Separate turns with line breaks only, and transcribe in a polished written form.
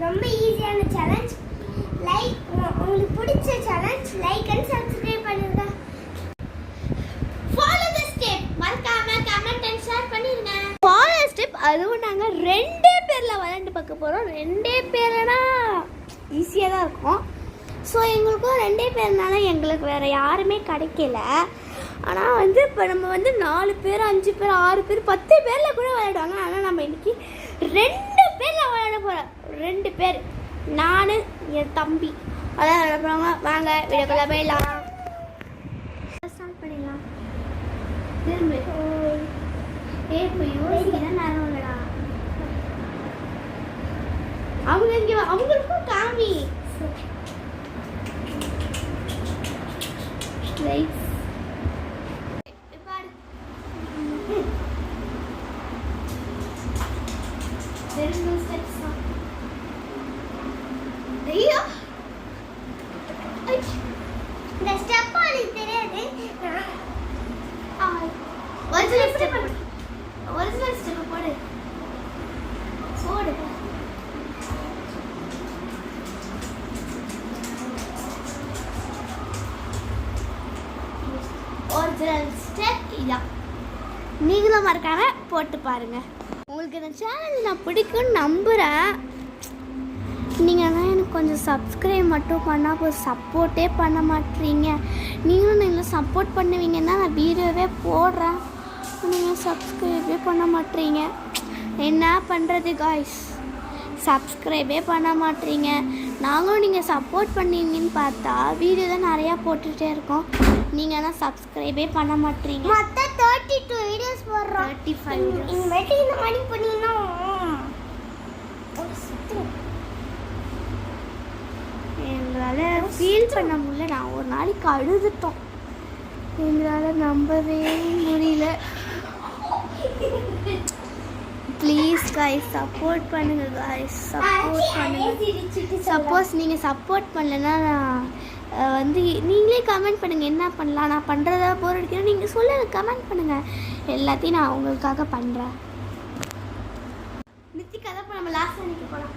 ரொம்ப ஈஸியான challenge. Like உங்களுக்கு பிடிச்ச சேலஞ்ச் லைக் அண்ட் சப்ஸ்கிரைப் பண்ணுங்க. ஃபாலோ தி ஸ்டெப். மறக்காம கமெண்ட் அண்ட் ஷேர் பண்ணிருங்க. ஃபாலோ ஸ்டெப் அதுவும் நாங்க 2 பேர்ல விளையாண்டு பார்க்க போறோம். 2 பேர்னா ஈஸியா தான் இருக்கும். ஸோ எங்களுக்கும் 2 பேர்னால எங்களுக்கு வேறு யாருமே கிடைக்கல. ஆனால் வந்து இப்போ நம்ம வந்து 4 பேர் 5 பேர் 6 பேர் 10 பேரில் கூட விளையாடுவாங்க. ஆனால் நம்ம இன்றைக்கி 2 பேரில் விளையாட போகிறோம். 2 பேர், நான் என் தம்பி அதான் விளையாட போகிறாங்க. வாங்க வீடியோக்குள்ள போயிடலாம். ஸ்டார்ட் பண்ணிடலாம். திரும்ப இப்போ யோசிக்கிறேன் நேரம் இல்லைடா. அவங்க இங்கே அவங்களுக்கும் காமி ரைட். ஐயோ இந்த ஸ்டெப் எனக்கு தெரியாது. ஒரிஜினல் ஸ்டெப் போடு போடு. ஒரிஜினல் ஸ்டெப் இதான். நீங்களும் மறக்காம போட்டு பாருங்க. உங்களுக்கு இந்த சேனல் நான் பிடிக்கும்னு நம்புகிறேன். நீங்கள் தான் எனக்கு கொஞ்சம் சப்ஸ்கிரைப் மட்டும் பண்ணால் போய் சப்போர்ட்டே பண்ண மாட்டீங்க. நீங்களும் நீங்கள் சப்போர்ட் பண்ணுவீங்கன்னா நான் வீடியோவே போடுறேன். நீங்கள் சப்ஸ்கிரைபே பண்ண மாட்டீங்க. என்ன பண்ணுறது காய்ஸ், சப்ஸ்கிரைபே பண்ண மாட்டீங்க. நாங்களும் நீங்கள் சப்போர்ட் பண்ணுவீங்கன்னு பார்த்தா வீடியோ தான் நிறையா போட்டுகிட்டே இருக்கோம். நீங்கள் ஆனால் சப்ஸ்கிரைபே பண்ண மாட்டீங்க. மொத்தம் 32 வீடியோஸ் போடுறோம். 35 இனிமேட்டு இந்த மாதிரி பண்ணிங்கன்னா எங்களால் ஃபீல் பண்ண முடியல. நான் ஒரு நாளைக்கு அழுதுட்டோம். எங்களால் நம்பவே முடியல. ப்ளீஸ் காய்ஸ் சப்போர்ட் பண்ணுங்கள் காய்ஸ், சப்போர்ட் பண்ணுங்கள். சப்போஸ் நீங்கள் சப்போர்ட் பண்ணலைன்னா வந்து நீங்களே கமெண்ட் பண்ணுங்கள் என்ன பண்ணலாம். நான் பண்ணுறதா போர் அடிக்கிறேன் நீங்கள் சொல்லுங்கள், கமெண்ட் பண்ணுங்கள். எல்லாத்தையும் நான் உங்களுக்காக பண்ணுறேன். நித்தி கதை நம்ம லாஸ்ட் அன்னைக்கு போகலாம்.